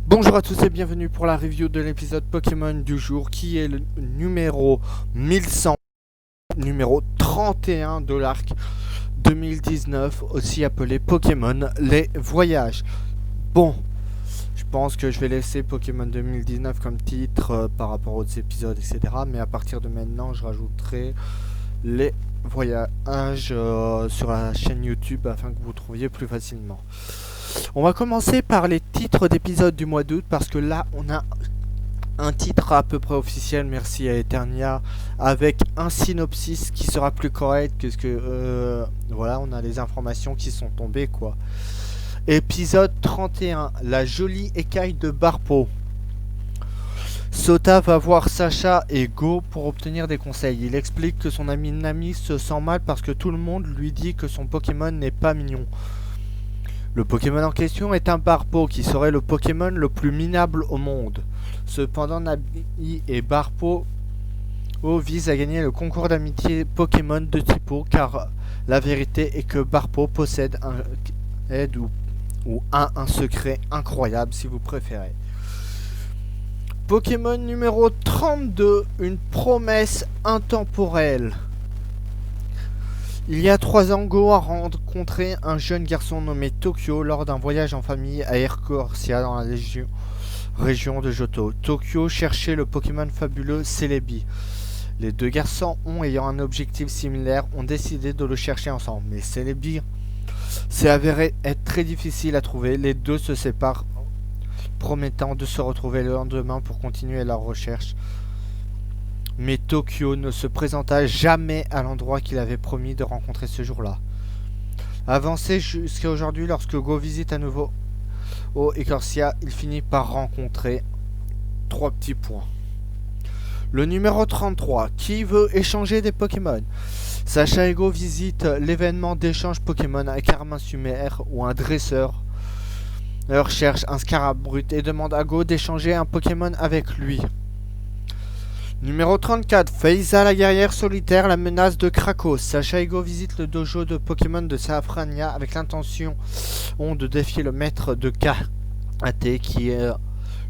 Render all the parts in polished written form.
Bonjour à tous et bienvenue pour la review de l'épisode Pokémon du jour qui est le numéro 1100, numéro 31 de l'arc 2019, aussi appelé Pokémon les voyages. Bon, je pense que je vais laisser Pokémon 2019 comme titre par rapport aux épisodes, etc. Mais à partir de maintenant, je rajouterai les voyages sur la chaîne YouTube afin que vous trouviez plus facilement. On va commencer par les titres d'épisodes du mois d'août parce que là on a un titre à peu près officiel, merci à Eternia, avec un synopsis qui sera plus correct que ce que voilà, on a les informations qui sont tombées quoi. Épisode 31, la jolie écaille de Barpo. Sota va voir Sacha et Go pour obtenir des conseils. Il explique que son ami Nami se sent mal parce que tout le monde lui dit que son Pokémon n'est pas mignon. Le Pokémon en question est un Barpo qui serait le Pokémon le plus minable au monde. Cependant, Nami et Barpo visent à gagner le concours d'amitié Pokémon de Typo car la vérité est que Barpo possède un secret incroyable si vous préférez. Pokémon numéro 32, une promesse intemporelle. Il y a 3 ans, Go a rencontré un jeune garçon nommé Tokyo lors d'un voyage en famille à Ercorsia dans la région de Johto. Tokyo cherchait le Pokémon fabuleux Celebi. Les deux garçons, ayant un objectif similaire, ont décidé de le chercher ensemble. Mais Celebi s'est avéré être très difficile à trouver. Les deux se séparent, promettant de se retrouver le lendemain pour continuer leur recherche. Mais Tokyo ne se présenta jamais à l'endroit qu'il avait promis de rencontrer ce jour-là. Avancé jusqu'à aujourd'hui, lorsque Go visite à nouveau au Ecorsia, il finit par rencontrer 3 petits points. Le numéro 33, qui veut échanger des Pokémon? Sacha et Go visitent l'événement d'échange Pokémon avec Armin-Sumer où un dresseur leur cherche un Scarabrut et demande à Go d'échanger un Pokémon avec lui. Numéro 34, Faiza la guerrière solitaire, la menace de Krakos. Sacha et Go visitent le dojo de Pokémon de Safrania avec l'intention de défier le maître de Karaté qui est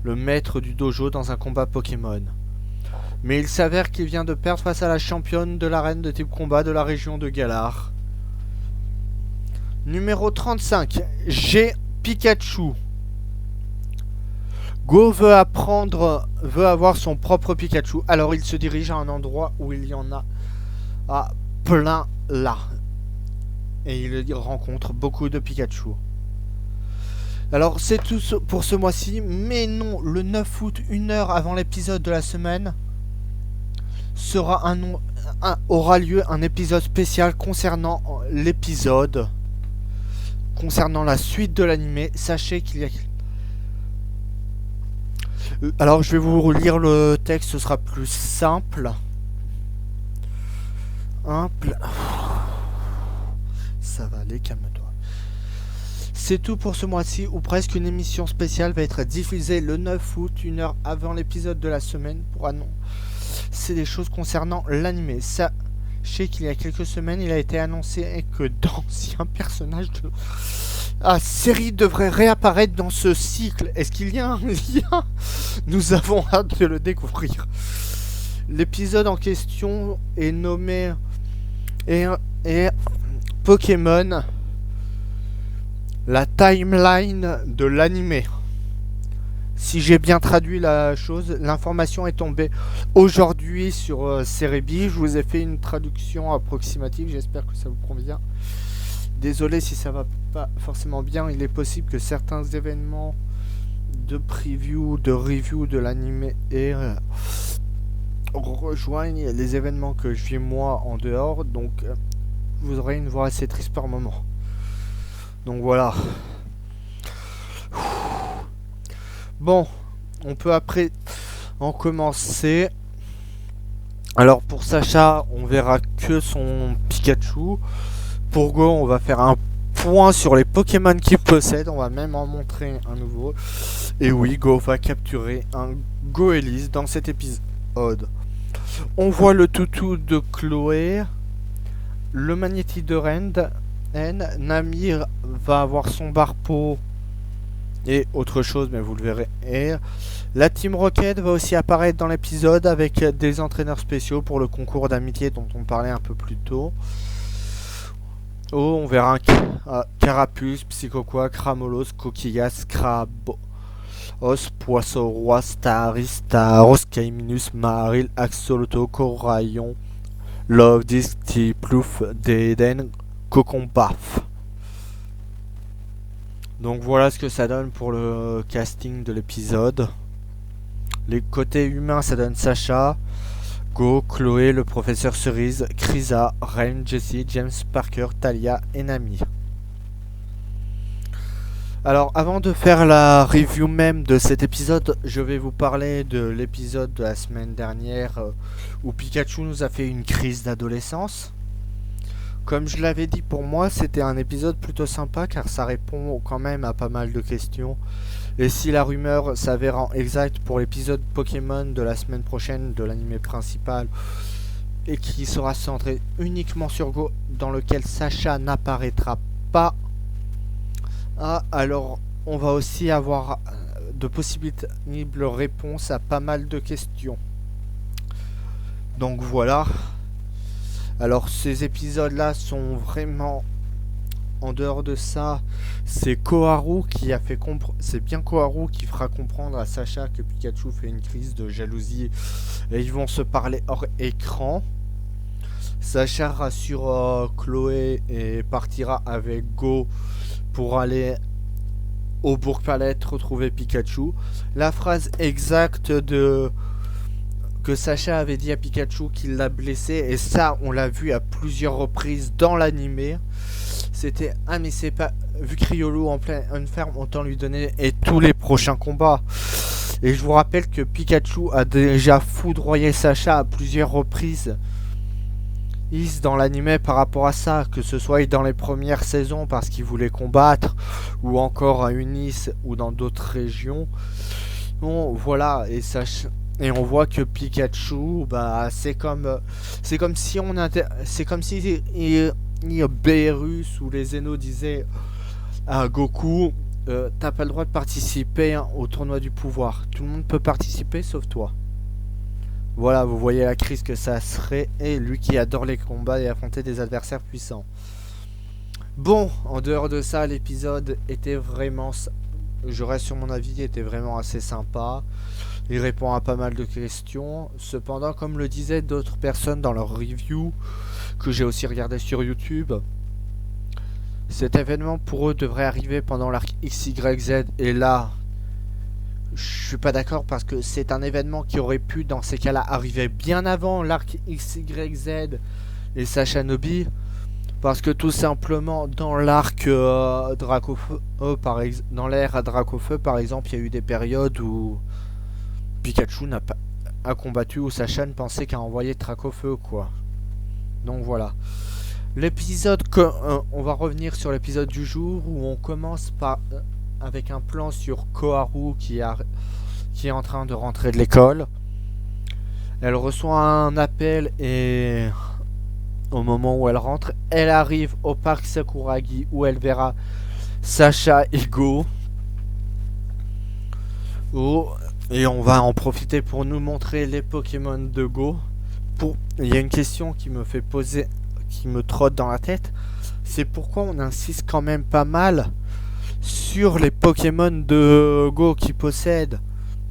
le maître du dojo dans un combat Pokémon. Mais il s'avère qu'il vient de perdre face à la championne de l'arène de type combat de la région de Galar. Numéro 35, G Pikachu. Go veut avoir son propre Pikachu, alors il se dirige à un endroit où il y en a plein là. Et il rencontre beaucoup de Pikachu. Alors c'est tout pour ce mois-ci, mais non, le 9 août, 1 heure avant l'épisode de la semaine, aura lieu un épisode spécial concernant la suite de l'animé. Sachez qu'il y a... Alors je vais vous relire le texte, ce sera plus simple. Ça va aller, calme-toi. C'est tout pour ce mois-ci où presque une émission spéciale va être diffusée le 9 août, 1 heure avant l'épisode de la semaine pour annoncer des choses concernant l'animé. Sachez qu'il y a quelques semaines, il a été annoncé que d'anciens personnages de la série devraient réapparaître dans ce cycle. Est-ce qu'il y a un lien? Nous avons hâte de le découvrir. L'épisode en question est nommé Pokémon, la timeline de l'animé. Si j'ai bien traduit la chose, l'information est tombée aujourd'hui sur Cerebi. Je vous ai fait une traduction approximative, j'espère que ça vous convient. Désolé si ça va pas forcément bien, il est possible que certains événements de preview, de review de l'anime rejoignent les événements que je vis moi en dehors, donc vous aurez une voix assez triste par moment. Donc voilà. Bon, on peut après en commencer. Alors pour Sacha, on verra que son Pikachu. Pour Go, on va faire un point sur les Pokémon qu'il possède. On va même en montrer un nouveau. Et oui, Go va capturer un Goélis dans cet épisode. On voit le toutou de Chloé, le magnétique de Rend. Nami va avoir son Barpo et autre chose, mais vous le verrez. Et la Team Rocket va aussi apparaître dans l'épisode avec des entraîneurs spéciaux pour le concours d'amitié dont on parlait un peu plus tôt. Oh, on verra un Carapuce, Psychoquack, Cramolos, Coquillas, Crabos, Poisson Roi, Staris, Staros, Caiminus, Maril, Axoloto, Coraillon, Love Disc, Tiplouf, Déden, Cocombaf. Donc voilà ce que ça donne pour le casting de l'épisode. Les côtés humains, ça donne Sacha, Go, Chloé, le professeur Cerise, Krisa, Ren, Jessie, James, Parker, Talia et Nami. Alors avant de faire la review même de cet épisode, je vais vous parler de l'épisode de la semaine dernière où Pikachu nous a fait une crise d'adolescence. Comme je l'avais dit, pour moi c'était un épisode plutôt sympa car ça répond quand même à pas mal de questions. Et si la rumeur s'avère exacte pour l'épisode Pokémon de la semaine prochaine de l'anime principal et qui sera centré uniquement sur Go, dans lequel Sacha n'apparaîtra pas, alors on va aussi avoir de possibles réponses à pas mal de questions. Donc voilà. Alors ces épisodes là sont vraiment, en dehors de ça, c'est Koharu qui a fait c'est bien Koharu qui fera comprendre à Sacha que Pikachu fait une crise de jalousie et ils vont se parler hors écran. Sacha rassure Chloé et partira avec Go pour aller au Bourg-Palette retrouver Pikachu. La phrase exacte que Sacha avait dit à Pikachu qu'il l'a blessé, et ça on l'a vu à plusieurs reprises dans l'animé, c'était « Ah mais c'est pas... vu que Riolu en pleine ferme, autant lui donner et tous les prochains combats ». Et je vous rappelle que Pikachu a déjà foudroyé Sacha à plusieurs reprises dans l'animé par rapport à ça, que ce soit dans les premières saisons parce qu'il voulait combattre, ou encore à Unis ou dans d'autres régions. Bon voilà, et on voit que Pikachu, bah c'est comme si Beerus ou les Zeno disaient à Goku, t'as pas le droit de participer au tournoi du pouvoir. Tout le monde peut participer sauf toi. Voilà, vous voyez la crise que ça serait, et lui qui adore les combats et affronter des adversaires puissants. Bon, en dehors de ça, l'épisode était vraiment, je reste sur mon avis, était vraiment assez sympa. Il répond à pas mal de questions. Cependant, comme le disaient d'autres personnes dans leur review, que j'ai aussi regardé sur YouTube, cet événement pour eux devrait arriver pendant l'arc XYZ. Et là, je suis pas d'accord parce que c'est un événement qui aurait pu, dans ces cas-là, arriver bien avant l'arc XYZ et Sacha Nobi. Parce que tout simplement, dans l'arc Dracofeu, dans l'ère Dracofeu, par exemple, il y a eu des périodes où Pikachu a combattu, où Sacha ne pensait qu'à envoyer Dracofeu, quoi. Donc voilà. L'épisode, on va revenir sur l'épisode du jour où on commence avec un plan sur Koharu qui est en train de rentrer de l'école. Elle reçoit un appel et au moment où elle rentre, elle arrive au parc Sakuragi où elle verra Sacha et Go. Et on va en profiter pour nous montrer les Pokémon de Go. Il y a une question qui me trotte dans la tête. C'est pourquoi on insiste quand même pas mal sur les Pokémon de Go qui possèdent.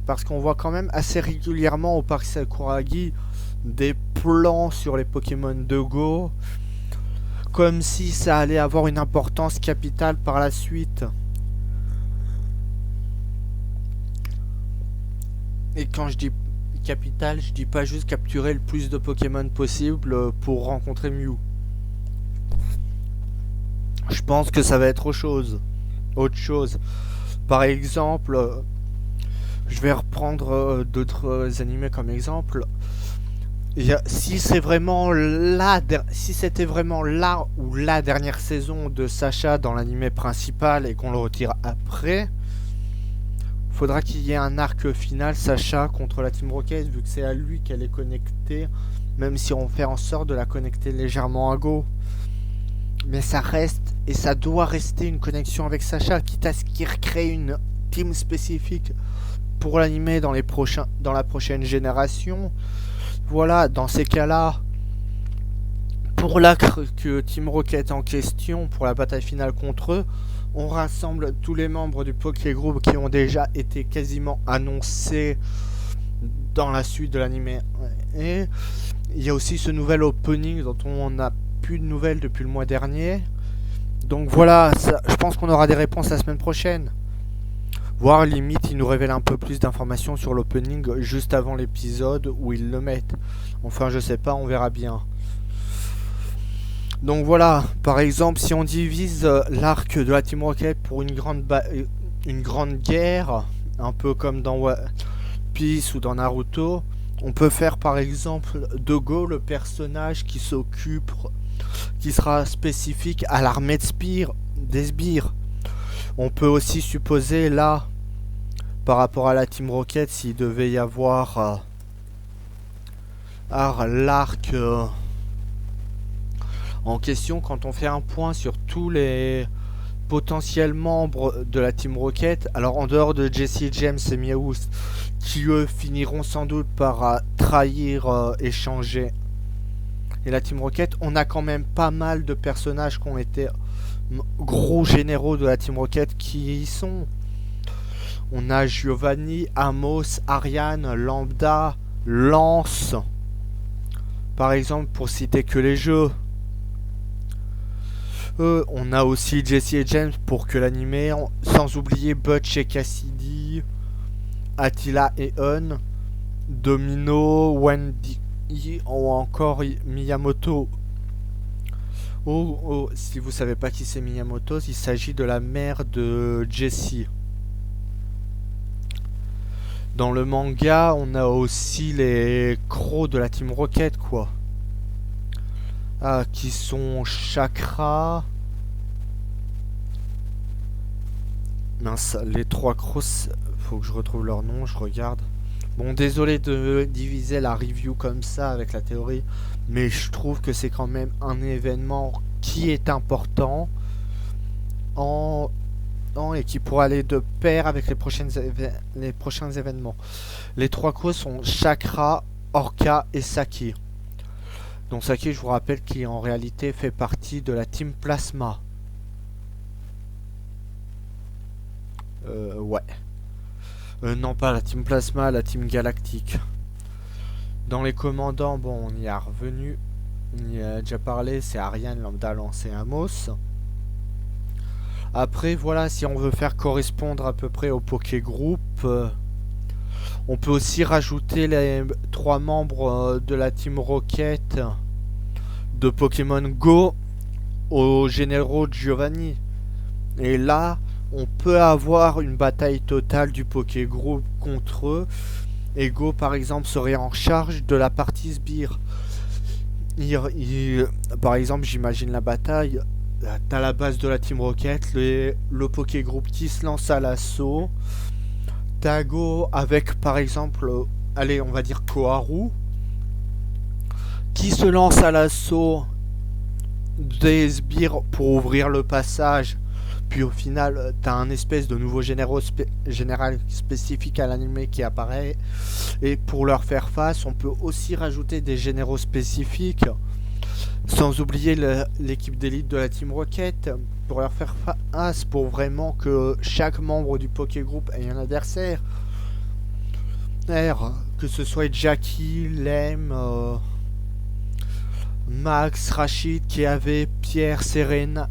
Parce qu'on voit quand même assez régulièrement au parc Sakuragi des plans sur les Pokémon de Go. Comme si ça allait avoir une importance capitale par la suite. Et quand je dis capitale, je dis pas juste capturer le plus de Pokémon possible pour rencontrer Mew. Je pense que ça va être autre chose. Par exemple, je vais reprendre d'autres animés comme exemple. Si c'était vraiment la ou la dernière saison de Sacha dans l'animé principal et qu'on le retire après, faudra qu'il y ait un arc final Sacha contre la Team Rocket, vu que c'est à lui qu'elle est connectée, même si on fait en sorte de la connecter légèrement à Go. Mais ça reste et ça doit rester une connexion avec Sacha, quitte à ce qu'il recrée une team spécifique pour l'anime dans la prochaine génération. Voilà, dans ces cas-là, pour l'arc que Team Rocket en question, pour la bataille finale contre eux, on rassemble tous les membres du Poké Group qui ont déjà été quasiment annoncés dans la suite de l'anime. Et il y a aussi ce nouvel opening dont on n'a plus de nouvelles depuis le mois dernier. Donc voilà, je pense qu'on aura des réponses la semaine prochaine. Voire limite, ils nous révèlent un peu plus d'informations sur l'opening juste avant l'épisode où ils le mettent. Enfin, je sais pas, on verra bien. Donc voilà, par exemple, si on divise l'arc de la Team Rocket pour une grande guerre, un peu comme dans One Piece ou dans Naruto, on peut faire par exemple de Go le personnage qui sera spécifique à l'armée des sbires. On peut aussi supposer là, par rapport à la Team Rocket, s'il devait y avoir l'arc en question, quand on fait un point sur tous les potentiels membres de la Team Rocket, alors en dehors de Jesse James et Meowth, qui eux finiront sans doute par trahir et changer, et la Team Rocket, on a quand même pas mal de personnages qui ont été gros généraux de la Team Rocket qui y sont. On a Giovanni, Amos, Ariane, Lambda, Lance, par exemple, pour citer que les jeux. On a aussi Jesse et James pour que l'anime, sans oublier Butch et Cassidy, Attila et Un, Domino, Wendy ou encore Miyamoto. Si vous savez pas qui c'est Miyamoto, il s'agit de la mère de Jesse. Dans le manga, on a aussi les crocs de la Team Rocket, quoi. Qui sont Chakra. Mince, les trois crocs, faut que je retrouve leur nom, je regarde. Bon, désolé de diviser la review comme ça avec la théorie, mais je trouve que c'est quand même un événement qui est important et qui pourra aller de pair avec les prochains événements. Les trois crocs sont Chakra, Orca et Saki. Donc Saki, je vous rappelle, qui en réalité fait partie de la Team Plasma. Ouais. Non, pas la Team Plasma, la Team Galactique. Dans les commandants, bon, on y est revenu. On y a déjà parlé, c'est Ariane, Lambda, Lance et Amos. Après, voilà, si on veut faire correspondre à peu près au Poké Group, on peut aussi rajouter les 3 membres de la Team Rocket de Pokémon Go aux généraux Giovanni. Et là, on peut avoir une bataille totale du Poké Group contre eux. Et Go, par exemple, serait en charge de la partie sbire. Par exemple, j'imagine la bataille. T'as la base de la Team Rocket, le Poké Group qui se lance à l'assaut. T'as Go avec, par exemple, allez, on va dire Koharu, qui se lance à l'assaut des sbires pour ouvrir le passage. Puis au final, t'as un espèce de nouveau général spécifique à l'anime qui apparaît. Et pour leur faire face, on peut aussi rajouter des généraux spécifiques. Sans oublier l'équipe d'élite de la Team Rocket pour leur faire face, pour vraiment que chaque membre du Poké Group ait un adversaire. Que ce soit Jackie, Lem, Max, Rachid, Keave, Pierre, Serena,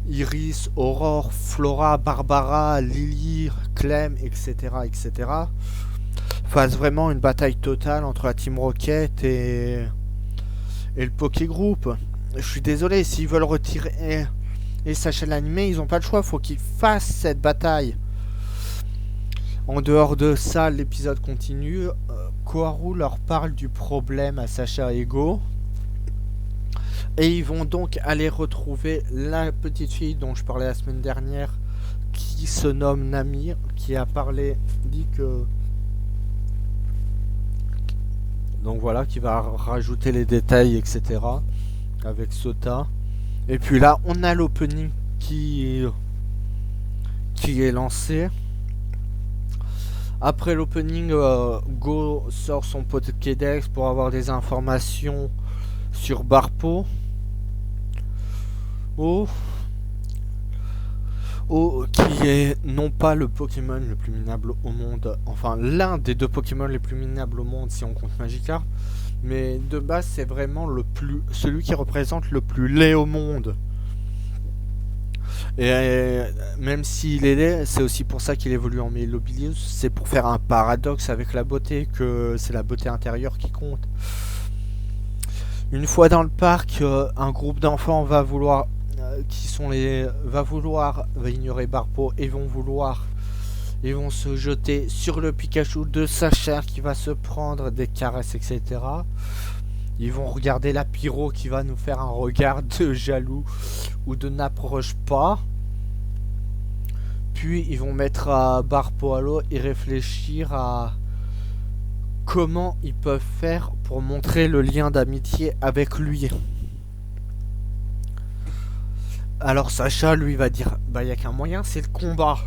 Iris, Aurore, Flora, Barbara, Lily, Clem, etc. Fasse vraiment une bataille totale entre la Team Rocket et le Poké Group. Je suis désolé, s'ils veulent retirer et Sacha l'anime, ils n'ont pas le choix, faut qu'ils fassent cette bataille. En dehors de ça, l'épisode continue. Koharu leur parle du problème à Sacha et Go. Et ils vont donc aller retrouver la petite fille dont je parlais la semaine dernière, qui se nomme Namir, qui a dit que... Donc voilà, qui va rajouter les détails, etc. avec Sota. Et puis là, on a l'opening qui qui est lancé. Après l'opening, Go sort son Pokédex pour avoir des informations sur Barpo. Qui est non pas le Pokémon le plus minable au monde, enfin l'un des deux Pokémon les plus minables au monde si on compte Magikarp, mais de base c'est vraiment celui qui représente le plus laid au monde. Et même s'il est laid, c'est aussi pour ça qu'il évolue en Melobilius, c'est pour faire un paradoxe avec la beauté, que c'est la beauté intérieure qui compte. Une fois dans le parc, un groupe d'enfants va vouloir ignorer Barpo et vont se jeter sur le Pikachu de Sacha qui va se prendre des caresses, etc. Ils vont regarder la Pyro qui va nous faire un regard de jaloux ou de n'approche pas. Puis ils vont mettre Barpo à l'eau et réfléchir à comment ils peuvent faire pour montrer le lien d'amitié avec lui. Alors Sacha lui va dire, bah il n'y a qu'un moyen, c'est le combat.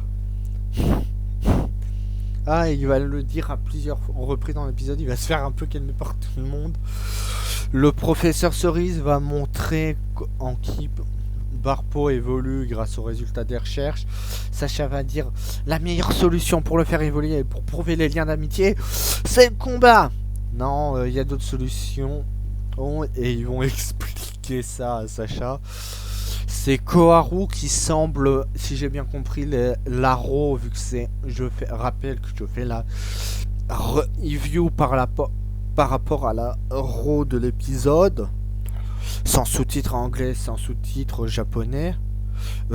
Ah, il va le dire à plusieurs reprises dans l'épisode, il va se faire un peu calmer par tout le monde. Le professeur Cerise va montrer en qui Barpo évolue grâce aux résultats des recherches. Sacha va dire, la meilleure solution pour le faire évoluer et pour prouver les liens d'amitié, c'est le combat. Non, il y a d'autres solutions. Et ils vont expliquer ça à Sacha. C'est Koharu qui semble, si j'ai bien compris, l'Aro, vu que c'est... rappelle que je fais la review par rapport à la RAW de l'épisode. Sans sous-titres anglais, sans sous-titres japonais.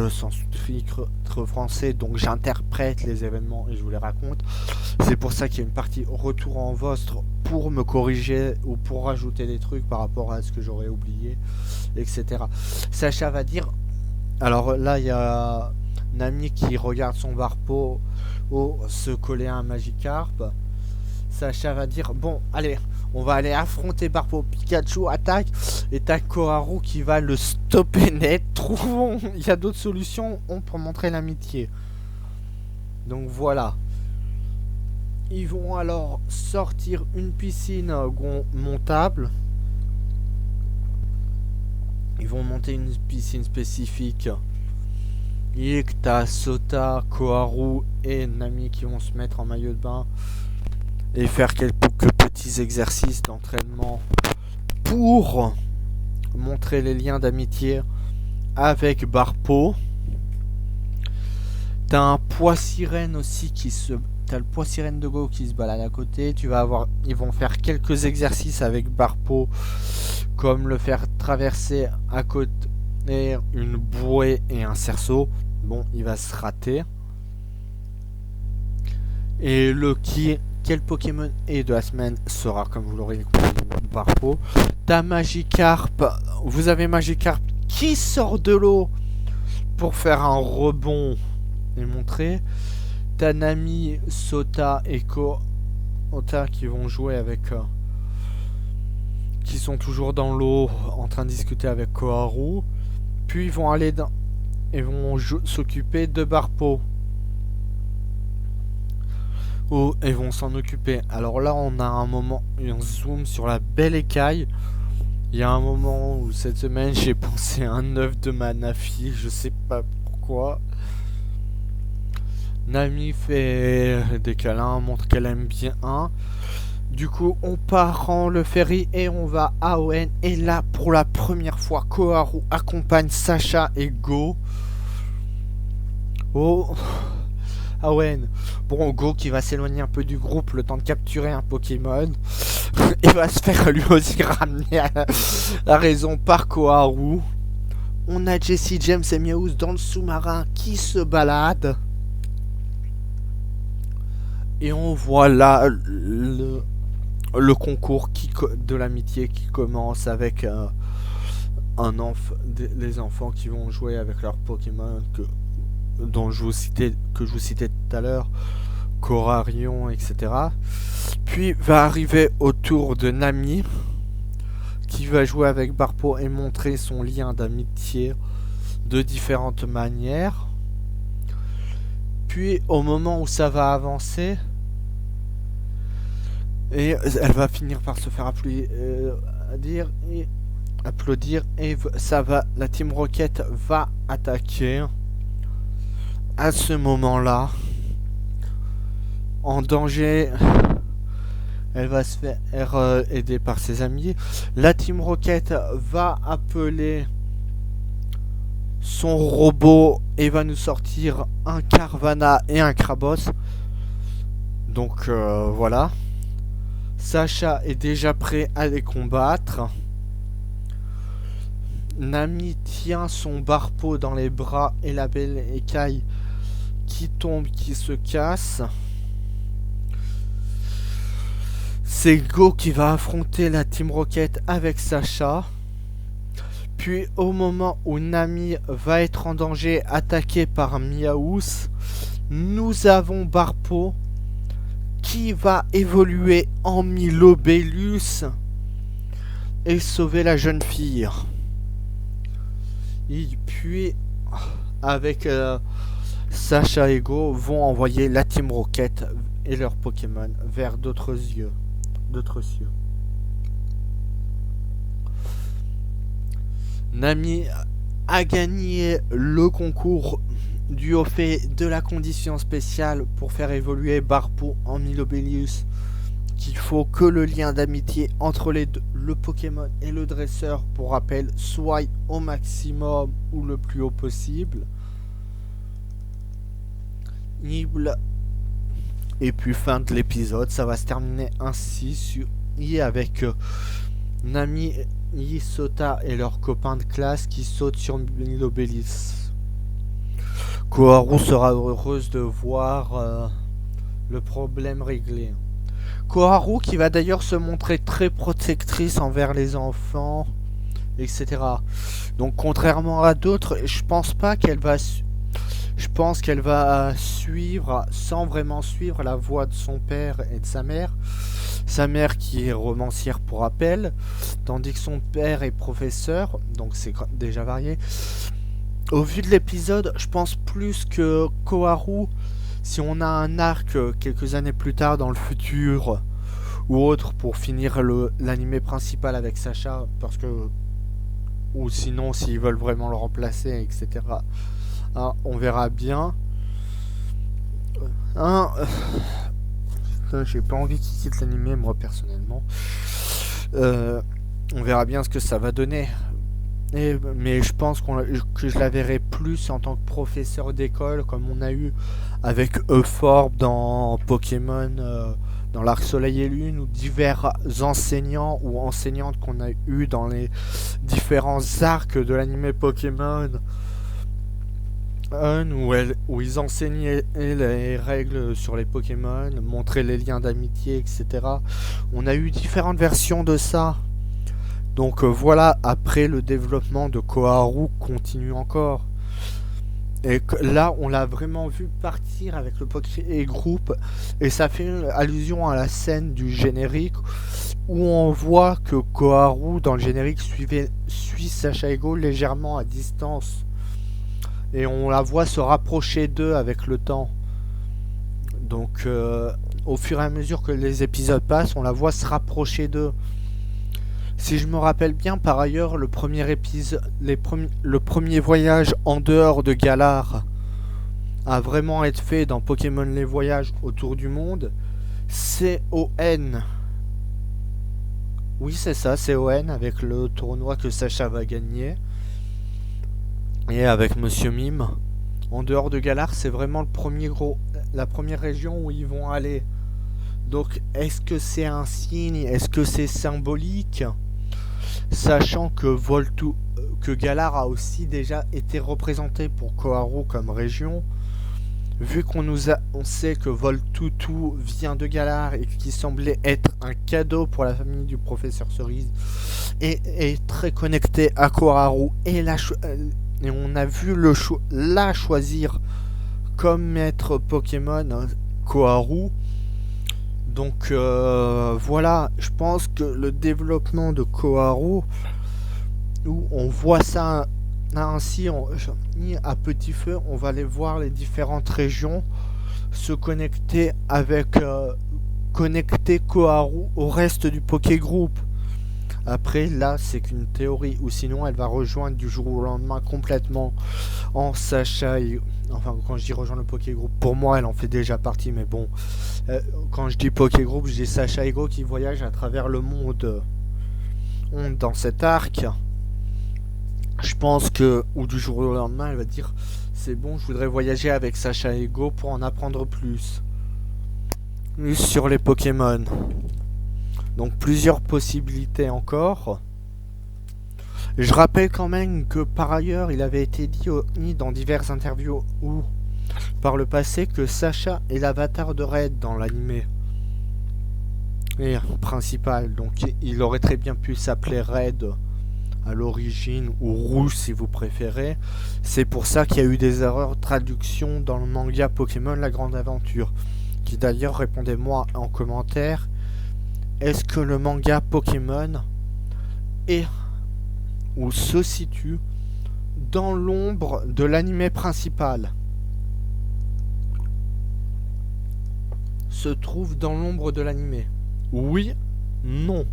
Sans sous-titres français, donc j'interprète les événements et je vous les raconte. C'est pour ça qu'il y a une partie retour en vostre pour me corriger ou pour rajouter des trucs par rapport à ce que j'aurais oublié, etc. Sacha va dire, alors là il y a Nami qui regarde son Barpo se coller à un Magikarp. Sacha va dire, bon allez, on va aller affronter Barpo. Pikachu attaque et t'as Koharu qui va le stopper net. Trouvons, il y a d'autres solutions pour montrer l'amitié. Donc voilà. Ils vont alors sortir une piscine montable. Ils vont monter une piscine spécifique. Et que t'as Sota, Koharu et Nami qui vont se mettre en maillot de bain et faire quelques petits exercices d'entraînement pour montrer les liens d'amitié avec Barpo. T'as un poids sirène aussi t'as le poids sirène de Go qui se balade à côté. Ils vont faire quelques exercices avec Barpo, comme le faire traverser à côté une bouée et un cerceau. Bon, il va se rater. Et quel Pokémon est de la semaine sera, comme vous l'aurez compris, Barpo. T'as Magikarp. Vous avez Magikarp qui sort de l'eau pour faire un rebond et montrer. T'as Nami, Sota et Kota qui vont jouer avec... qui sont toujours dans l'eau en train de discuter avec Koharu. Puis ils vont aller et vont s'occuper de Barpo. Et vont s'en occuper. Alors là on a un moment, on zoom sur la belle écaille. Il y a un moment où cette semaine j'ai pensé à un œuf de Manafi, je sais pas pourquoi. Nami fait des câlins, montre qu'elle aime bien. Du coup on part en le ferry et on va à Hoenn. Et là pour la première fois Koharu accompagne Sacha et Go. Hoenn. Bon, Go qui va s'éloigner un peu du groupe le temps de capturer un Pokémon. Il va se faire lui aussi ramener à la raison par Koharu. On a Jessie, James et Meowth dans le sous-marin qui se baladent. Et on voit là le concours de l'amitié qui commence avec les enfants qui vont jouer avec leurs Pokémon que je vous citais tout à l'heure, Corarion, etc. Puis va arriver au tour de Nami qui va jouer avec Barpo et montrer son lien d'amitié de différentes manières. Puis au moment où ça va avancer, et elle va finir par se faire applaudir et ça va, la Team Rocket va attaquer. À ce moment-là, en danger, elle va se faire aider par ses amis. La Team Rocket va appeler son robot et va nous sortir un Carvanha et un Krabos. Donc voilà. Sacha est déjà prêt à les combattre. Nami tient son Barpo dans les bras et la belle écaille qui tombe, qui se casse. C'est Go qui va affronter la Team Rocket avec Sacha. Puis au moment où Nami va être en danger, attaqué par Miaous, nous avons Barpo qui va évoluer en Milobelius et sauver la jeune fille. Et puis avec Sacha et Go vont envoyer la Team Rocket et leurs Pokémon vers d'autres cieux. Nami a gagné le concours dû au fait de la condition spéciale pour faire évoluer Barpo en Milobelius, qu'il faut que le lien d'amitié entre les deux, le Pokémon et le dresseur, pour rappel, soit au maximum ou le plus haut possible. Et puis fin de l'épisode, ça va se terminer ainsi avec Nami, Sota et leurs copains de classe qui sautent sur Milobelius. Koharu sera heureuse de voir le problème réglé. Koharu qui va d'ailleurs se montrer très protectrice envers les enfants, etc. Donc contrairement à d'autres, je pense qu'elle va suivre, sans vraiment suivre la voie de son père et de sa mère. Sa mère qui est romancière pour rappel, tandis que son père est professeur, donc c'est déjà varié. Au vu de l'épisode, je pense plus que Koharu, si on a un arc quelques années plus tard dans le futur ou autre pour finir l'anime principal avec Sacha, parce que ou sinon s'ils veulent vraiment le remplacer, etc. Hein, on verra bien. J'ai pas envie qu'il quitte l'anime moi personnellement. On verra bien ce que ça va donner. Mais je pense que je la verrai plus en tant que professeur d'école, comme on a eu avec Euphorbe dans Pokémon, dans l'Arc Soleil et Lune, ou divers enseignants ou enseignantes qu'on a eu dans les différents arcs de l'anime Pokémon, où ils enseignaient les règles sur les Pokémon, montraient les liens d'amitié, etc. On a eu différentes versions de ça. Donc voilà, après le développement de Koharu continue encore. Et là, on l'a vraiment vu partir avec le Poké Group. Et ça fait une allusion à la scène du générique où on voit que Koharu, dans le générique, suit Sacha et Go légèrement à distance. Et on la voit se rapprocher d'eux avec le temps. Donc au fur et à mesure que les épisodes passent, on la voit se rapprocher d'eux. Si je me rappelle bien, par ailleurs, le premier voyage en dehors de Galar a vraiment été fait dans Pokémon les voyages autour du monde. CON. Oui, c'est ça, CON, avec le tournoi que Sacha va gagner. Et avec Monsieur Mime. En dehors de Galar, c'est vraiment la première région où ils vont aller. Donc, est-ce que c'est un signe? Est-ce que c'est symbolique? Sachant que Galar a aussi déjà été représenté pour Koharu comme région, vu on sait que Voltutu vient de Galar et qui semblait être un cadeau pour la famille du professeur Cerise et est très connecté à Koharu et on a vu la choisir comme maître Pokémon Koharu. Donc voilà, je pense que le développement de Koharu, où on voit ça Ainsi, à petit feu, on va aller voir les différentes régions, se connecter avec connecter Koharu au reste du Poké Group. Après, là, c'est qu'une théorie, ou sinon, elle va rejoindre du jour au lendemain complètement en Sacha et... Enfin, quand je dis rejoindre le Poké Group, pour moi, elle en fait déjà partie, mais bon. Quand je dis Poké Group, je dis Sacha et Go qui voyagent à travers le monde dans cet arc. Je pense que, ou du jour au lendemain, elle va dire c'est bon, je voudrais voyager avec Sacha et Go pour en apprendre plus sur les Pokémon. Donc plusieurs possibilités encore. Je rappelle quand même que par ailleurs, il avait été dit dans diverses interviews ou par le passé que Sacha est l'avatar de Red dans l'anime. Et principal, donc il aurait très bien pu s'appeler Red à l'origine, ou Rouge si vous préférez. C'est pour ça qu'il y a eu des erreurs de traduction dans le manga Pokémon La Grande Aventure. Qui d'ailleurs, répondez-moi en commentaire, est-ce que le manga Pokémon est ou se situe dans l'ombre de l'anime principal? Se trouve dans l'ombre de l'anime? Oui, non.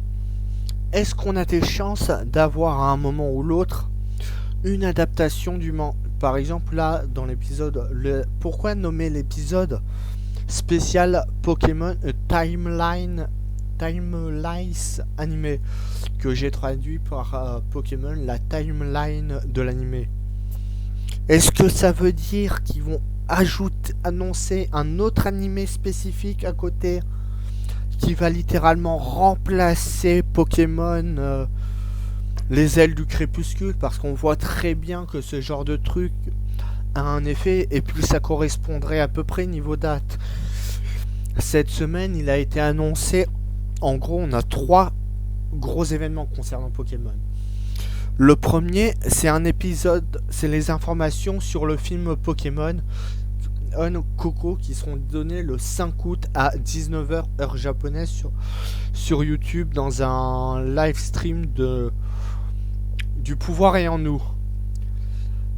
Est-ce qu'on a des chances d'avoir à un moment ou l'autre une adaptation du manga? Par exemple là, dans l'épisode... Pourquoi nommer l'épisode spécial Pokémon Timelines animé, que j'ai traduit par Pokémon la timeline de l'animé? Est-ce que ça veut dire qu'ils vont annoncer un autre animé spécifique à côté qui va littéralement remplacer Pokémon les ailes du crépuscule? Parce qu'on voit très bien que ce genre de truc a un effet, et puis ça correspondrait à peu près niveau date. Cette semaine, il a été annoncé, en gros, on a 3 gros événements concernant Pokémon. Le premier, c'est un épisode, c'est les informations sur le film Pokémon Coco qui seront données le 5 août à 19h heure japonaise sur YouTube dans un live stream du pouvoir est en nous.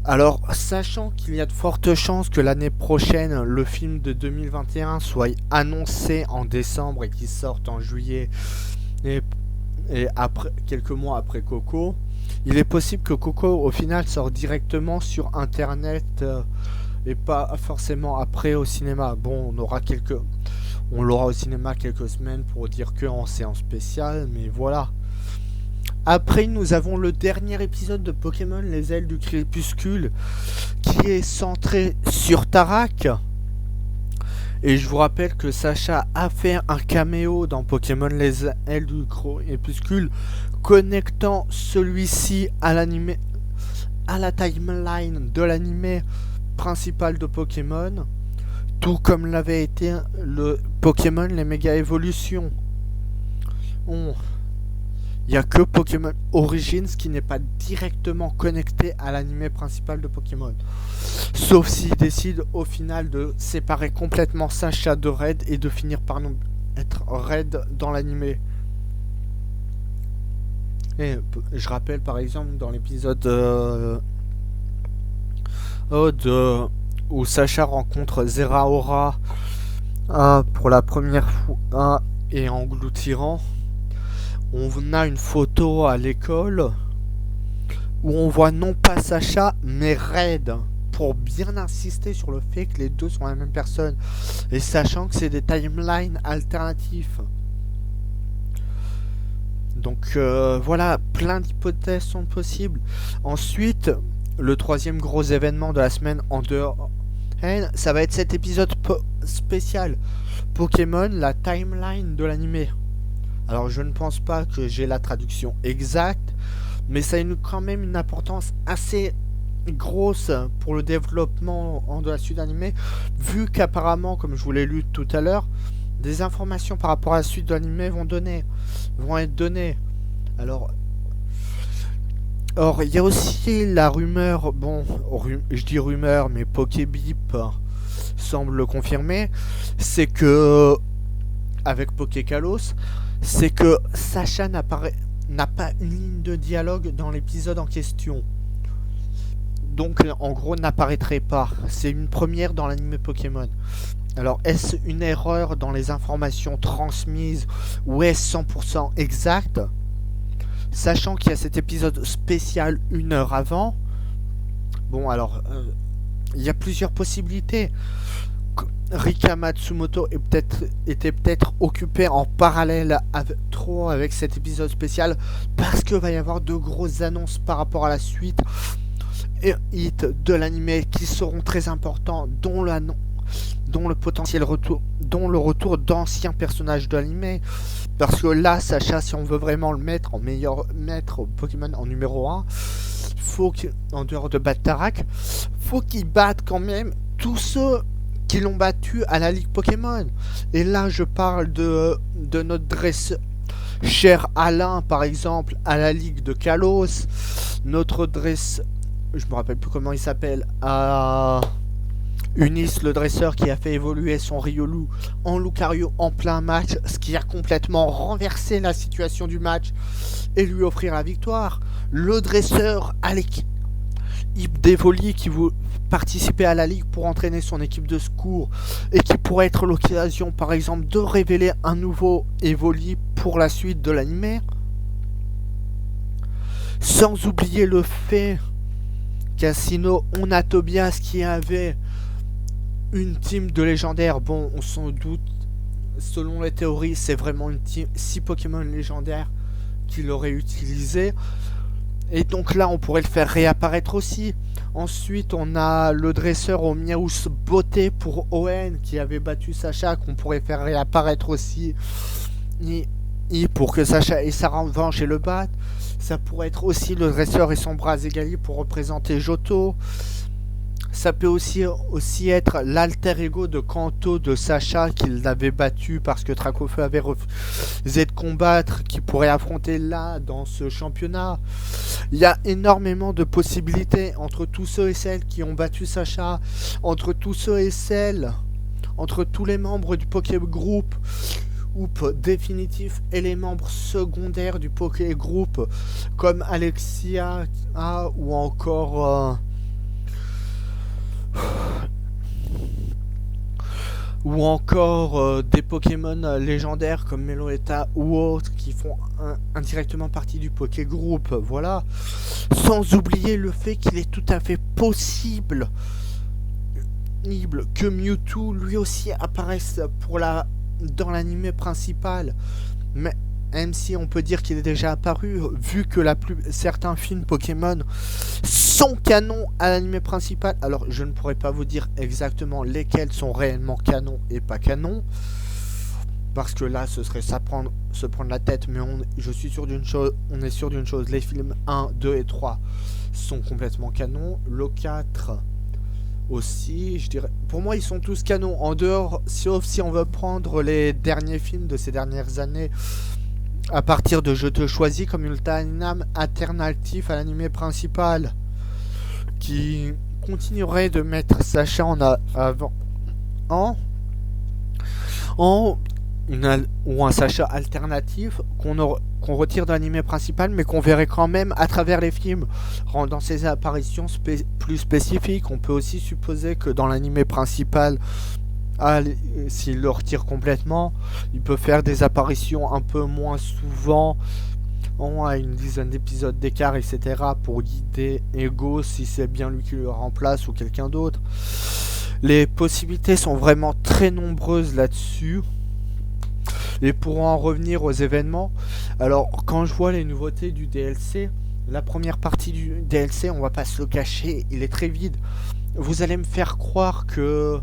Alors, sachant qu'il y a de fortes chances que l'année prochaine, le film de 2021 soit annoncé en décembre et qu'il sorte en juillet et après, quelques mois après Coco, il est possible que Coco au final sorte directement sur internet et pas forcément après au cinéma. Bon, on l'aura au cinéma quelques semaines pour dire que en séance spéciale, mais voilà. Après, nous avons le dernier épisode de Pokémon Les Ailes du Crépuscule qui est centré sur Tarak. Et je vous rappelle que Sacha a fait un caméo dans Pokémon Les Ailes du Crépuscule, connectant celui-ci à l'anime, à la timeline de l'anime principal de Pokémon, tout comme l'avait été le Pokémon Les Méga Évolutions. Il n'y a que Pokémon Origins qui n'est pas directement connecté à l'anime principal de Pokémon. Sauf s'ils décident au final de séparer complètement Sacha de Red et de finir par être Red dans l'anime. Et je rappelle par exemple dans l'épisode où Sacha rencontre Zeraora pour la première fois et engloutirant. On a une photo à l'école où on voit non pas Sacha mais Red, pour bien insister sur le fait que les deux sont la même personne et sachant que c'est des timelines alternatifs. Donc voilà, plein d'hypothèses sont possibles. Ensuite, le troisième gros événement de la semaine en dehors, ça va être cet épisode spécial Pokémon, la timeline de l'anime. Alors je ne pense pas que j'ai la traduction exacte, mais ça a quand même une importance assez grosse pour le développement de la suite d'anime, vu qu'apparemment, comme je vous l'ai lu tout à l'heure, des informations par rapport à la suite de l'anime vont être données. Alors, il y a aussi la rumeur, je dis rumeur, mais Pokébip semble le confirmer, c'est que, avec Pokékalos, c'est que Sacha n'a pas une ligne de dialogue dans l'épisode en question. donc en gros n'apparaîtrait pas. C'est une première dans l'anime Pokémon. Alors est-ce une erreur dans les informations transmises ou est-ce 100% exact? Sachant qu'il y a cet épisode spécial 1 heure avant, bon alors il y a plusieurs possibilités. Rika Matsumoto était peut-être occupé en parallèle avec cet épisode spécial parce qu'il va y avoir de grosses annonces par rapport à la suite et hit de l'anime qui seront très importants, dont le potentiel retour, dont le retour d'anciens personnages de l'anime. Parce que là, Sacha, si on veut vraiment le mettre en meilleur maître Pokémon en numéro 1, en dehors de Batarak, faut qu'il batte quand même tous ceux qui l'ont battu à la Ligue Pokémon. Et là, je parle de notre dresseur, cher Alain, par exemple, à la Ligue de Kalos. Notre dresseur, je me rappelle plus comment il s'appelle, à Unis, le dresseur qui a fait évoluer son Riolu en Lucario en plein match, ce qui a complètement renversé la situation du match et lui offrir la victoire. Le dresseur à l'équipe d'Evoli qui vous participer à la ligue pour entraîner son équipe de secours et qui pourrait être l'occasion par exemple de révéler un nouveau Evoli pour la suite de l'anime. Sans oublier le fait qu'à Sinnoh, on a Tobias qui avait une team de légendaires. Bon, on s'en doute, selon les théories, c'est vraiment une team 6 Pokémon légendaires qu'il aurait utilisé. Et donc là, on pourrait le faire réapparaître aussi. Ensuite, on a le dresseur au Miaus Beauté pour ON qui avait battu Sacha, qu'on pourrait faire réapparaître aussi. Et pour que Sacha ait sa revanche et le batte. Ça pourrait être aussi le dresseur et son bras égali pour représenter Johto. Ça peut aussi être l'alter ego de Kanto de Sacha qu'il avait battu parce que Dracofeu avait refusé de combattre, qui pourrait affronter là dans ce championnat. Il y a énormément de possibilités entre tous ceux et celles qui ont battu Sacha, entre tous ceux et celles, entre tous les membres du Poké Group définitif et les membres secondaires du Poké Group comme Alexia ou encore des Pokémon légendaires comme Meloetta ou autres qui font indirectement partie du Poké Group, voilà. Sans oublier le fait qu'il est tout à fait possible que Mewtwo lui aussi apparaisse dans l'anime principal, mais même si on peut dire qu'il est déjà apparu, vu que certains films Pokémon sont canons à l'anime principal. Alors je ne pourrais pas vous dire exactement lesquels sont réellement canons et pas canons, parce que là ce serait se prendre la tête, mais je suis sûr d'une chose, on est sûr d'une chose, les films 1, 2 et 3 sont complètement canons, le 4 aussi, je dirais, pour moi ils sont tous canons, en dehors, sauf si on veut prendre les derniers films de ces dernières années, à partir de Je te choisis comme Ultanam alternatif à l'anime principal, qui continuerait de mettre Sacha ou un Sacha alternatif qu'on retire de l'anime principal, mais qu'on verrait quand même à travers les films, rendant ses apparitions plus spécifiques. On peut aussi supposer que dans l'anime principal, s'il le retire complètement, il peut faire des apparitions un peu moins souvent, à une dizaine d'épisodes d'écart, etc., pour guider Ego si c'est bien lui qui le remplace ou quelqu'un d'autre. Les possibilités sont vraiment très nombreuses là-dessus. Et pour en revenir aux événements, alors quand je vois les nouveautés du DLC, la première partie du DLC, on va pas se le cacher, il est très vide. Vous allez me faire croire que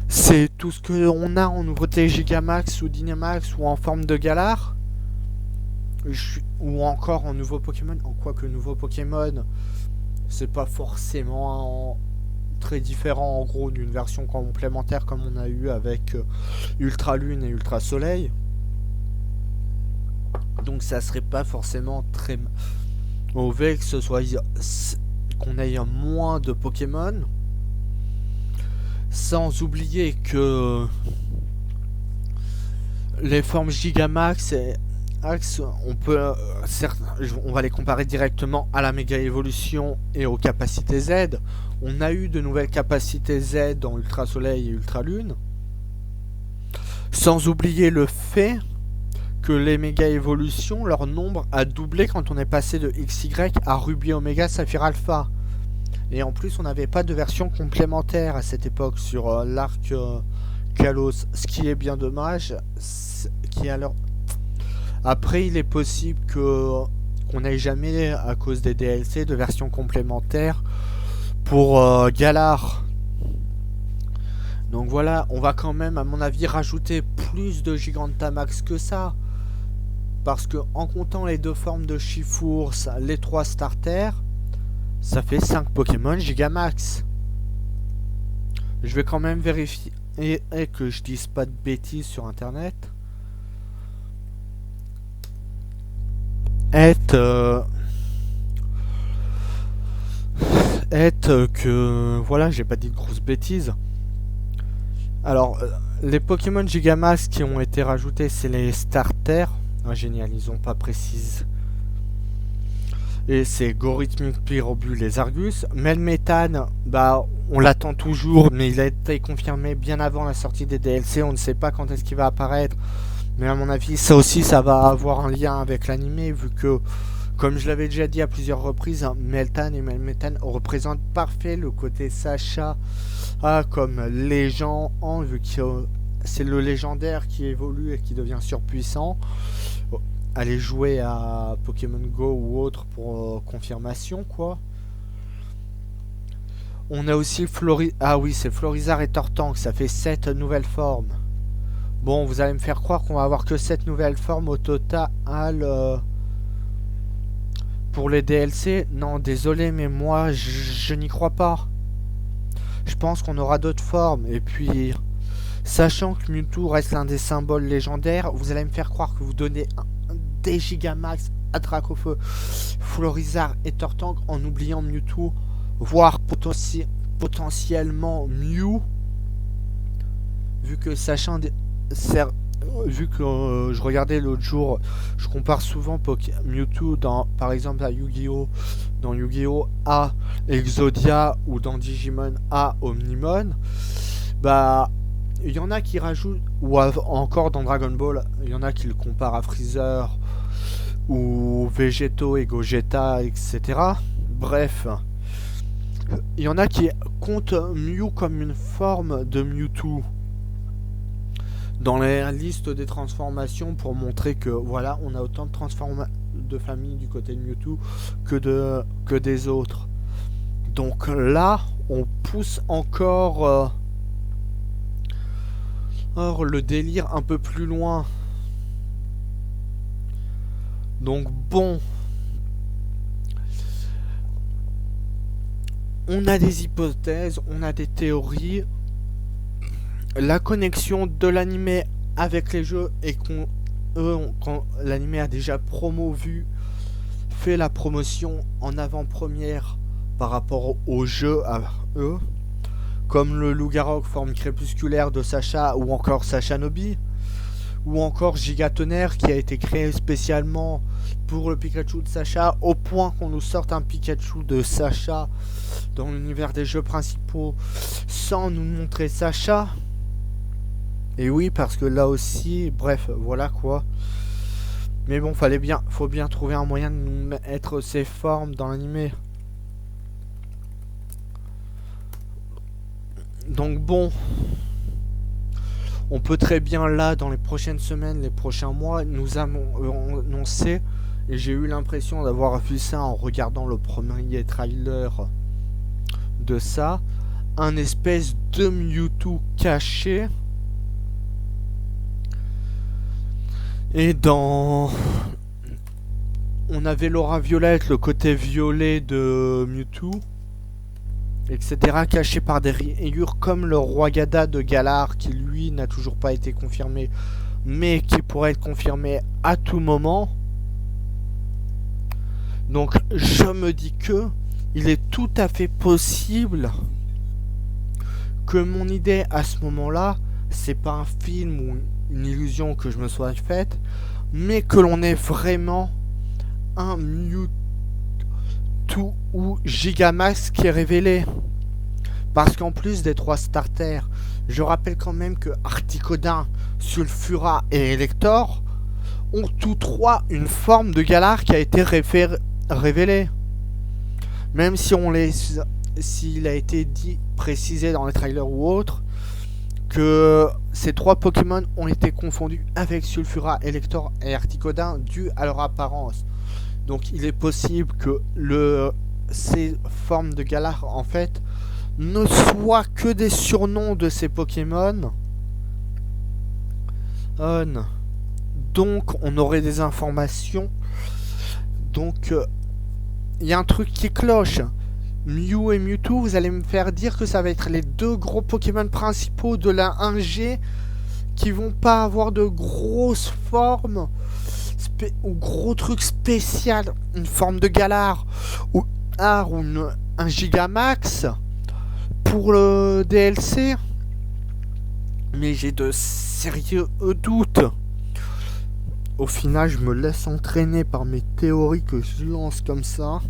c'est tout ce qu'on a en nouveauté Gigamax ou Dynamax ou en forme de Galar, ou encore en nouveau Pokémon. En quoi que nouveau Pokémon, c'est pas forcément très différent en gros d'une version complémentaire comme on a eu avec Ultra Lune et Ultra Soleil. Donc ça serait pas forcément très mauvais que ce soit qu'on ait moins de Pokémon. Sans oublier que les formes Gigamax Gigamax, on va les comparer directement à la Méga Évolution et aux capacités Z. On a eu de nouvelles capacités Z dans Ultra Soleil et Ultra Lune. Sans oublier le fait que les Méga Évolutions, leur nombre a doublé quand on est passé de XY à Ruby Omega Saphir Alpha. Et en plus, on n'avait pas de version complémentaire à cette époque sur l'arc Kalos, ce qui est bien dommage. Après, il est possible qu'on n'ait jamais, à cause des DLC, de version complémentaire pour Galar. Donc voilà, on va quand même, à mon avis, rajouter plus de Gigantamax que ça. Parce que en comptant les 2 formes de Chifours, les 3 starters, ça fait 5 Pokémon Gigamax. Je vais quand même vérifier que je dise pas de bêtises sur internet. Que voilà, j'ai pas dit de grosses bêtises. Alors, les Pokémon Gigamax qui ont été rajoutés, c'est les starters. Ah, génial, ils ont pas précisé. Et c'est Gorithmic, Pyrobule et Argus. Melmetan, bah, on l'attend toujours, mais il a été confirmé bien avant la sortie des DLC. On ne sait pas quand est-ce qu'il va apparaître. Mais à mon avis, ça aussi, ça va avoir un lien avec l'animé, vu que, comme je l'avais déjà dit à plusieurs reprises, hein, Meltan et Melmetan représentent parfait le côté Sacha comme légende, vu que c'est le légendaire qui évolue et qui devient surpuissant. Allez jouer à Pokémon Go ou autre pour confirmation, quoi. On a aussi Ah oui, c'est Florizarre et Tortank, ça fait 7 nouvelles formes. Bon, vous allez me faire croire qu'on va avoir que 7 nouvelles formes au total pour les DLC. Non, désolé, mais moi, je n'y crois pas. Je pense qu'on aura d'autres formes. Et puis, sachant que Mewtwo reste l'un des symboles légendaires, vous allez me faire croire que vous donnez des Gigamax à Dracofeu, Florizarre et Tortank en oubliant Mewtwo, voire potentiellement Mew, vu que sachant vu que je regardais l'autre jour, je compare souvent Mewtwo par exemple à Yu-Gi-Oh! Dans Yu-Gi-Oh! A Exodia ou dans Digimon A Omnimon, bah il y en a qui rajoutent, ou encore dans Dragon Ball, il y en a qui le comparent à Freezer ou Végéto et Gogeta, etc. Bref, il y en a qui comptent Mew comme une forme de Mewtwo dans la liste des transformations pour montrer que voilà, on a autant de familles du côté de Mewtwo que des autres. Donc là, on pousse encore le délire un peu plus loin. Donc bon, on a des hypothèses, on a des théories. La connexion de l'animé avec les jeux et quand l'animé a déjà fait la promotion en avant-première par rapport aux jeux à eux, comme le Loup-Garou forme crépusculaire de Sacha ou encore Sacha Nobi, ou encore Gigatonnerre qui a été créé spécialement pour le Pikachu de Sacha, au point qu'on nous sorte un Pikachu de Sacha dans l'univers des jeux principaux sans nous montrer Sacha. Et oui, parce que là aussi, bref, voilà quoi. Mais bon, faut bien trouver un moyen de nous mettre ces formes dans l'animé. Donc bon, on peut très bien là, dans les prochaines semaines, les prochains mois, nous annoncer, et j'ai eu l'impression d'avoir vu ça en regardant le premier trailer de ça, un espèce de Mewtwo caché. Et on avait l'aura violette, le côté violet de Mewtwo, etc., caché par des rayures comme le roi Gada de Galar, qui lui n'a toujours pas été confirmé, mais qui pourrait être confirmé à tout moment. Donc je me dis que il est tout à fait possible que mon idée à ce moment-là, c'est pas un film ou une illusion que je me sois faite, mais que l'on ait vraiment un Mewtwo ou Gigamax qui est révélé. Parce qu'en plus des 3 starters, je rappelle quand même que Articodin, Sulfura et Elector ont tous 3 une forme de Galar qui a été révélée. Même si s'il a été précisé dans les trailers ou autres, que ces 3 Pokémon ont été confondus avec Sulfura, Elector et Articodin dû à leur apparence. Donc il est possible que ces formes de Galar en fait ne soient que des surnoms de ces Pokémon. Donc on aurait des informations. Donc il y a un truc qui cloche. Mew et Mewtwo, vous allez me faire dire que ça va être les 2 gros Pokémon principaux de la 1G qui vont pas avoir de grosses formes ou gros trucs spécial, une forme de Galar ou un Gigamax pour le DLC. Mais j'ai de sérieux doutes. Au final, je me laisse entraîner par mes théories que je lance comme ça.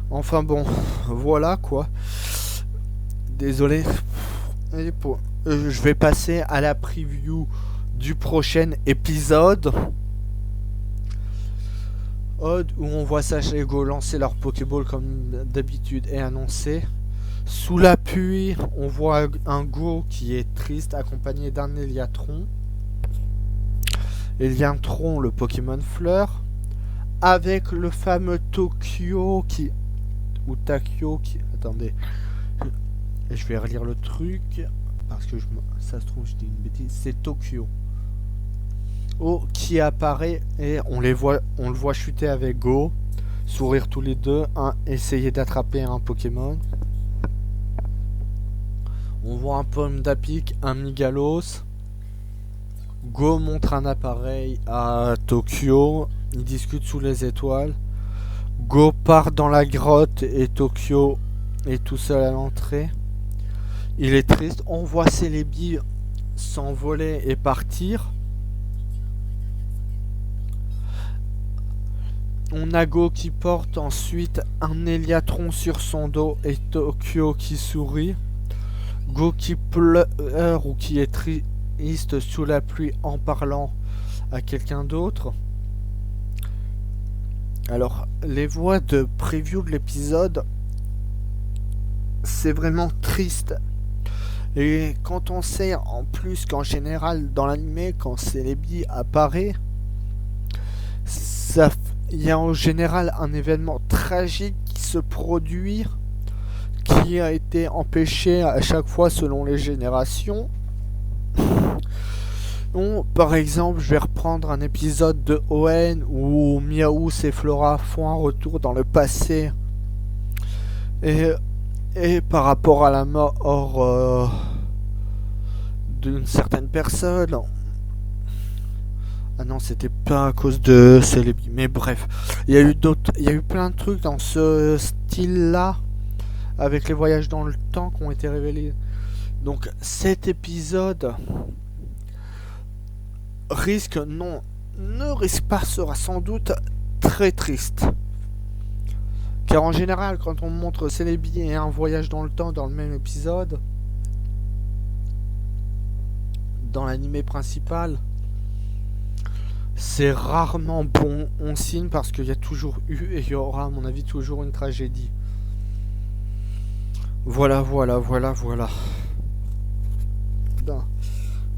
Enfin bon, voilà quoi. Désolé. Je vais passer à la preview du prochain épisode. Où on voit Sacha et Go lancer leur Pokéball comme d'habitude et annoncé. Sous la pluie, on voit un Go qui est triste accompagné d'un Eliatron. Eliatron, le Pokémon fleur. Avec le fameux Tokyo qui... Ou Takio qui... Attendez. Je vais relire le truc. Parce que ça se trouve, je dis une bêtise. C'est Tokyo. Qui apparaît et on le voit chuter avec Go. Sourire tous les deux. Essayer d'attraper un Pokémon. On voit un Pomme d'Apic, un Migalos. Go montre un appareil à Tokyo. Ils discutent sous les étoiles. Go part dans la grotte et Tokyo est tout seul à l'entrée. Il est triste. On voit Celebi s'envoler et partir. On a Go qui porte ensuite un Eliatron sur son dos et Tokyo qui sourit. Go qui pleure ou qui est triste sous la pluie en parlant à quelqu'un d'autre. Alors, les voix de preview de l'épisode, c'est vraiment triste. Et quand on sait en plus qu'en général dans l'anime, quand Celebi apparaît, il y a en général un événement tragique qui se produit, qui a été empêché à chaque fois selon les générations. Par exemple, je vais reprendre un épisode de ON où Miaous et Flora font un retour dans le passé. Et par rapport à la mort d'une certaine personne. Ah non, c'était pas à cause de Celebi. Mais bref, il y a eu plein de trucs dans ce style-là, avec les voyages dans le temps qui ont été révélés. Donc cet épisode ne risque pas, sera sans doute très triste. Car en général, quand on montre Celebi et un voyage dans le temps dans le même épisode, dans l'anime principal, c'est rarement bon, on signe, parce qu'il y a toujours eu, et il y aura à mon avis toujours une tragédie. Voilà.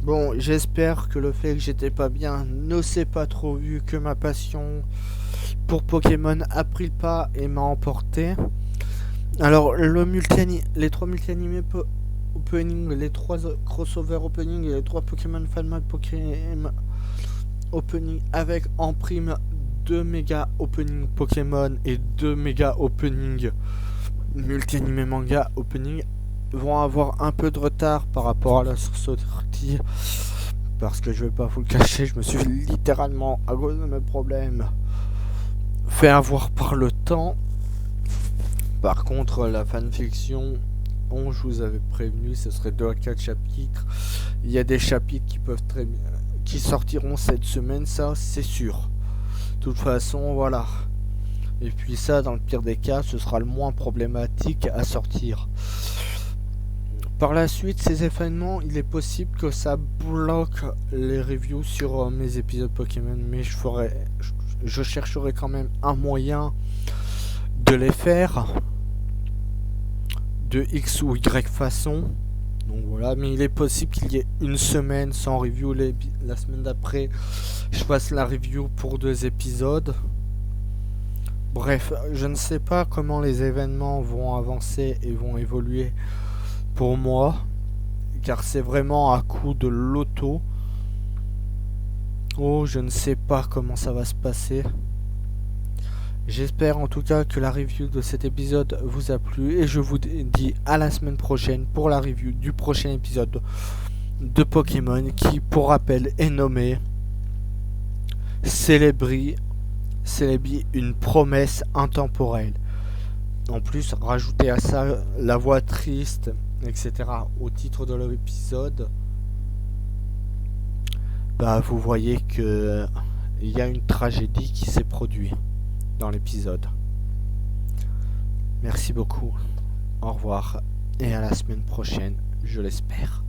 Bon, j'espère que le fait que j'étais pas bien ne s'est pas trop vu, que ma passion pour Pokémon a pris le pas et m'a emporté. Alors, les 3 multi-animés opening, les 3 crossover opening et les 3 Pokémon Fan Mode Pokémon opening avec en prime 2 méga opening Pokémon et 2 méga opening multi-animé manga opening vont avoir un peu de retard par rapport à la sortie, parce que je vais pas vous le cacher, je me suis littéralement, à cause de mes problèmes, fait avoir par le temps. Par contre, la fanfiction, je vous avais prévenu, ce serait 2 à 4 chapitres. Il y a des chapitres qui qui sortiront cette semaine, ça c'est sûr. De toute façon, voilà. Et puis ça, dans le pire des cas, ce sera le moins problématique à sortir. Par la suite, ces événements, il est possible que ça bloque les reviews sur mes épisodes Pokémon, mais je chercherai quand même un moyen de les faire de X ou Y façon. Donc voilà, mais il est possible qu'il y ait une semaine sans review, la semaine d'après je fasse la review pour 2 épisodes. Bref, je ne sais pas comment les événements vont avancer et vont évoluer pour moi, car c'est vraiment à coup de loto. Oh, je ne sais pas comment ça va se passer. J'espère en tout cas que la review de cet épisode vous a plu et je vous dis à la semaine prochaine pour la review du prochain épisode de Pokémon qui, pour rappel, est nommé Celebi, une promesse intemporelle. En plus, rajoutez à ça la voix triste, etc. au titre de l'épisode. Bah, vous voyez que il y a une tragédie qui s'est produite dans l'épisode. Merci beaucoup. Au revoir et à la semaine prochaine, je l'espère.